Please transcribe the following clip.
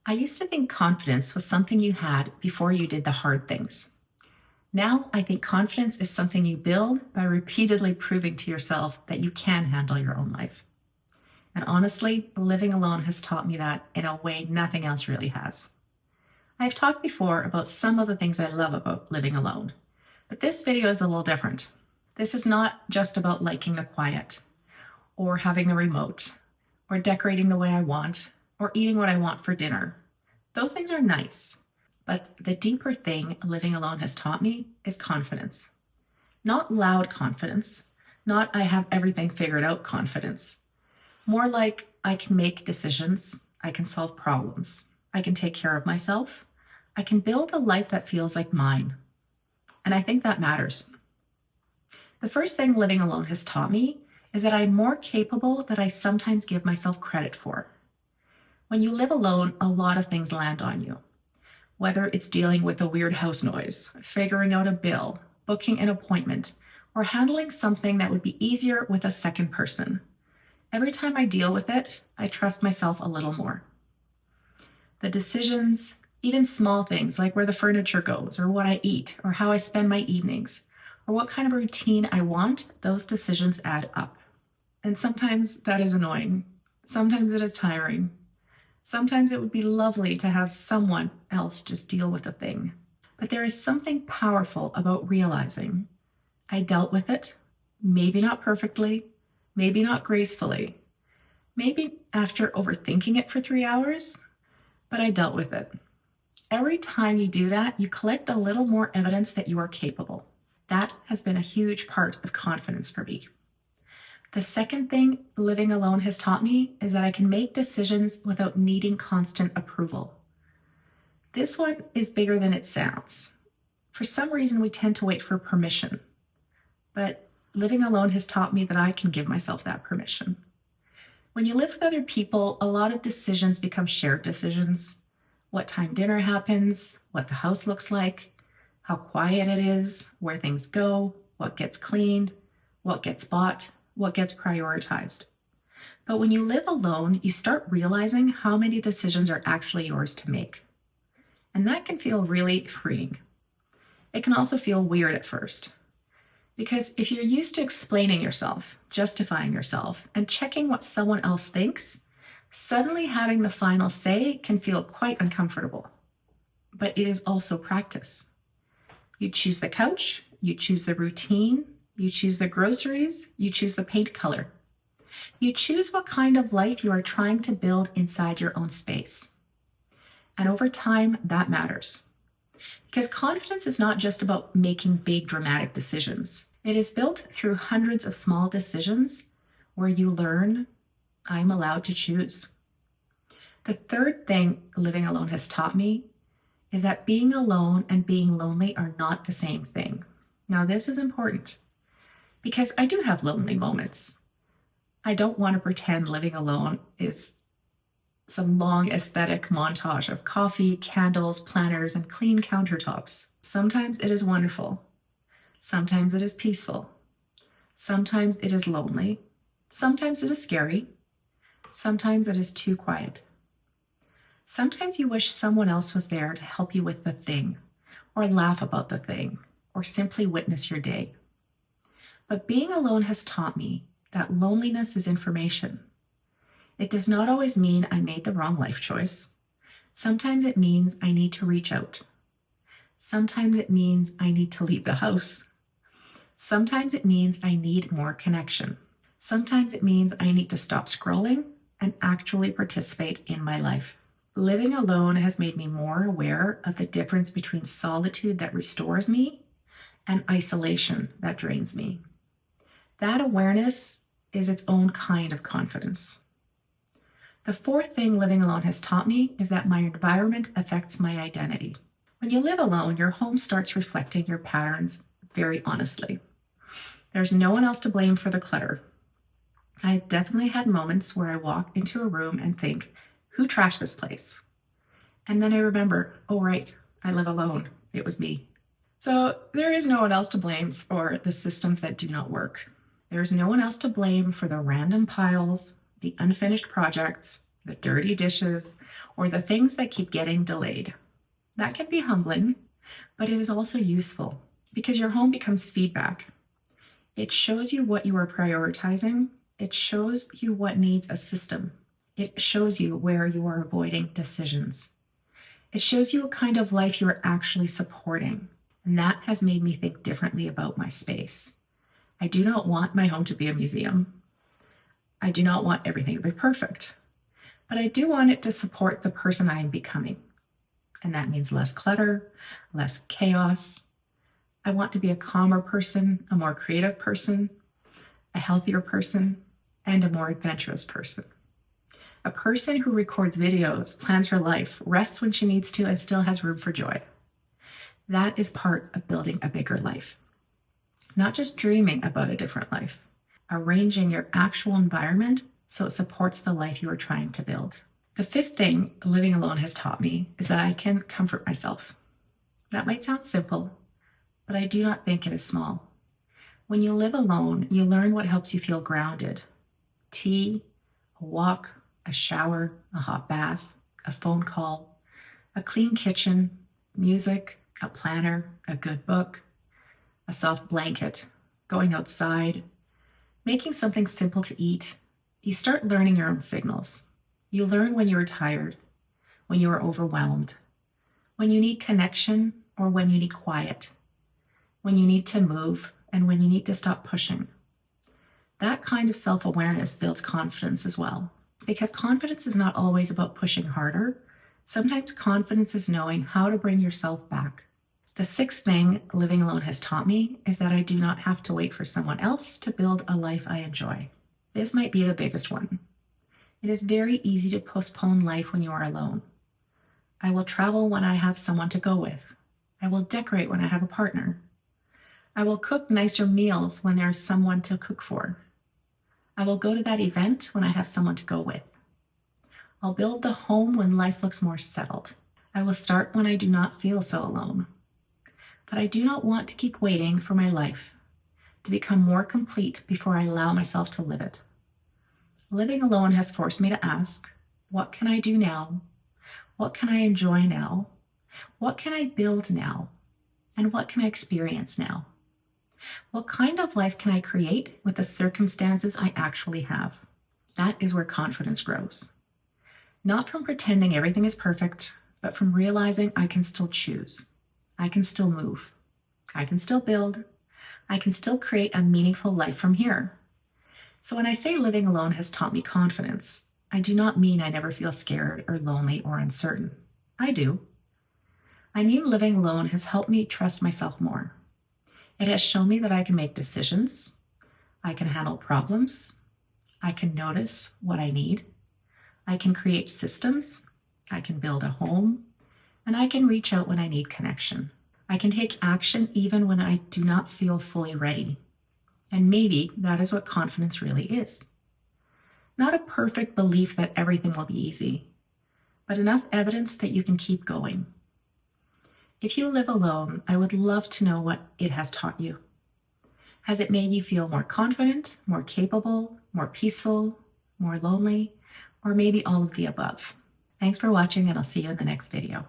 I used to think confidence was something you had before you did the hard things. Now I think confidence is something you build by repeatedly proving to yourself that you can handle your own life. And honestly, living alone has taught me that in a way nothing else really has. I've talked before about some of the things I love about living alone, but this video is a little different. This is not just about liking the quiet, or having the remote, or decorating the way I want, or eating what I want for dinner. Those things are nice, but the deeper thing living alone has taught me is confidence. Not loud confidence, not I have everything figured out confidence. More like I can make decisions, I can solve problems, I can take care of myself, I can build a life that feels like mine. And I think that matters. The first thing living alone has taught me is that I'm more capable than I sometimes give myself credit for. When you live alone, a lot of things land on you. Whether it's dealing with a weird house noise, figuring out a bill, booking an appointment, or handling something that would be easier with a second person. Every time I deal with it, I trust myself a little more. The decisions, even small things like where the furniture goes, or what I eat, or how I spend my evenings, or what kind of routine I want, those decisions add up. And sometimes that is annoying. Sometimes it is tiring. Sometimes it would be lovely to have someone else just deal with a thing. But there is something powerful about realizing I dealt with it, maybe not perfectly, maybe not gracefully, maybe after overthinking it for 3 hours, but I dealt with it. Every time you do that, you collect a little more evidence that you are capable. That has been a huge part of confidence for me. The second thing living alone has taught me is that I can make decisions without needing constant approval. This one is bigger than it sounds. For some reason, we tend to wait for permission, but living alone has taught me that I can give myself that permission. When you live with other people, a lot of decisions become shared decisions. What time dinner happens, what the house looks like, how quiet it is, where things go, what gets cleaned, what gets bought, what gets prioritized. But when you live alone, you start realizing how many decisions are actually yours to make. And that can feel really freeing. It can also feel weird at first. Because if you're used to explaining yourself, justifying yourself, and checking what someone else thinks, suddenly having the final say can feel quite uncomfortable. But it is also practice. You choose the couch, you choose the routine, you choose the groceries, you choose the paint color. You choose what kind of life you are trying to build inside your own space. And over time, that matters. Because confidence is not just about making big dramatic decisions. It is built through hundreds of small decisions where you learn, I'm allowed to choose. The third thing living alone has taught me is that being alone and being lonely are not the same thing. Now, this is important because I do have lonely moments. I don't want to pretend living alone is some long aesthetic montage of coffee, candles, planners, and clean countertops. Sometimes it is wonderful. Sometimes it is peaceful. Sometimes it is lonely. Sometimes it is scary. Sometimes it is too quiet. Sometimes you wish someone else was there to help you with the thing, or laugh about the thing, or simply witness your day. But being alone has taught me that loneliness is information. It does not always mean I made the wrong life choice. Sometimes it means I need to reach out. Sometimes it means I need to leave the house. Sometimes it means I need more connection. Sometimes it means I need to stop scrolling and actually participate in my life. Living alone has made me more aware of the difference between solitude that restores me and isolation that drains me. That awareness is its own kind of confidence. The fourth thing living alone has taught me is that my environment affects my identity. When you live alone, your home starts reflecting your patterns very honestly. There's no one else to blame for the clutter. I've definitely had moments where I walk into a room and think, who trashed this place? And then I remember, oh right, I live alone. It was me. So there is no one else to blame for the systems that do not work. There's no one else to blame for the random piles, the unfinished projects, the dirty dishes, or the things that keep getting delayed. That can be humbling, but it is also useful because your home becomes feedback. It shows you what you are prioritizing. It shows you what needs a system. It shows you where you are avoiding decisions. It shows you what kind of life you are actually supporting. And that has made me think differently about my space. I do not want my home to be a museum. I do not want everything to be perfect, but I do want it to support the person I am becoming. And that means less clutter, less chaos. I want to be a calmer person, a more creative person, a healthier person, and a more adventurous person. A person who records videos, plans her life, rests when she needs to, and still has room for joy. That is part of building a bigger life. Not just dreaming about a different life, arranging your actual environment so it supports the life you are trying to build. The fifth thing living alone has taught me is that I can comfort myself. That might sound simple, but I do not think it is small. When you live alone, you learn what helps you feel grounded. Tea, a walk, a shower, a hot bath, a phone call, a clean kitchen, music, a planner, a good book, a soft blanket, going outside, making something simple to eat. You start learning your own signals. You learn when you are tired, when you are overwhelmed, when you need connection or when you need quiet, when you need to move and when you need to stop pushing. That kind of self-awareness builds confidence as well, because confidence is not always about pushing harder. Sometimes confidence is knowing how to bring yourself back. The sixth thing living alone has taught me is that I do not have to wait for someone else to build a life I enjoy. This might be the biggest one. It is very easy to postpone life when you are alone. I will travel when I have someone to go with. I will decorate when I have a partner. I will cook nicer meals when there is someone to cook for. I will go to that event when I have someone to go with. I'll build the home when life looks more settled. I will start when I do not feel so alone. But I do not want to keep waiting for my life to become more complete before I allow myself to live it. Living alone has forced me to ask, what can I do now? What can I enjoy now? What can I build now? And what can I experience now? What kind of life can I create with the circumstances I actually have? That is where confidence grows. Not from pretending everything is perfect, but from realizing I can still choose. I can still move. I can still build. I can still create a meaningful life from here. So when I say living alone has taught me confidence, I do not mean I never feel scared or lonely or uncertain. I do. I mean living alone has helped me trust myself more. It has shown me that I can make decisions. I can handle problems. I can notice what I need. I can create systems. I can build a home. And I can reach out when I need connection. I can take action even when I do not feel fully ready. And maybe that is what confidence really is. Not a perfect belief that everything will be easy, but enough evidence that you can keep going. If you live alone, I would love to know what it has taught you. Has it made you feel more confident, more capable, more peaceful, more lonely, or maybe all of the above? Thanks for watching, and I'll see you in the next video.